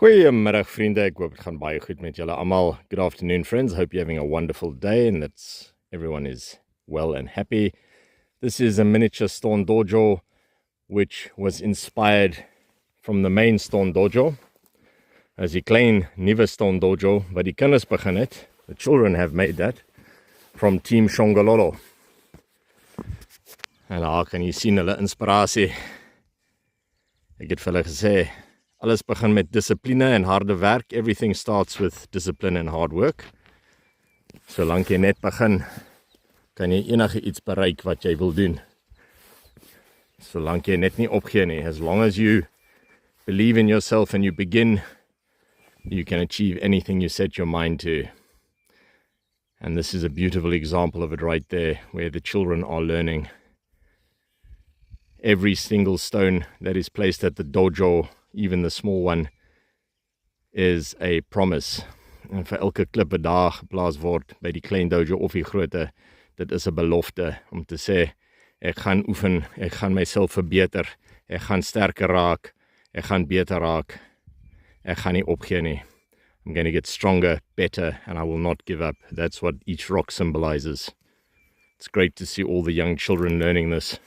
Goeiemiddag vriende, ek hoop dit gaan baie goed met julle almal. Good afternoon friends, hope you're having a wonderful day and that everyone is well and happy. This is a miniature Stone Dojo which was inspired from the main Stone Dojo. As die klein nuwe Stone Dojo wat die kinders begin het, the children have made that from Team Shongololo. En daar kan jy sien hulle inspirasie. Ek het vir hulle gesê, alles begin met dissipline en harde werk. Everything starts with discipline and hard work. Solank jy net begin, kan jy enige iets bereik wat jy wil doen. Solank jy net nie opgee nie. As long as you believe in yourself and you begin, you can achieve anything you set your mind to. And this is a beautiful example of it right there, where the children are learning. Every single stone that is placed at the dojo, even the small one, is a promise. En vir elke klippe daar geblaas word by die klein dojo of die groote, dit is 'n belofte om te sê, ek gaan oefen, ek gaan myself verbeter, ek gaan sterker raak, ek gaan beter raak, ek gaan nie opgee nie. I'm going to get stronger, better, and I will not give up. That's what each rock symbolizes. It's great to see all the young children learning this.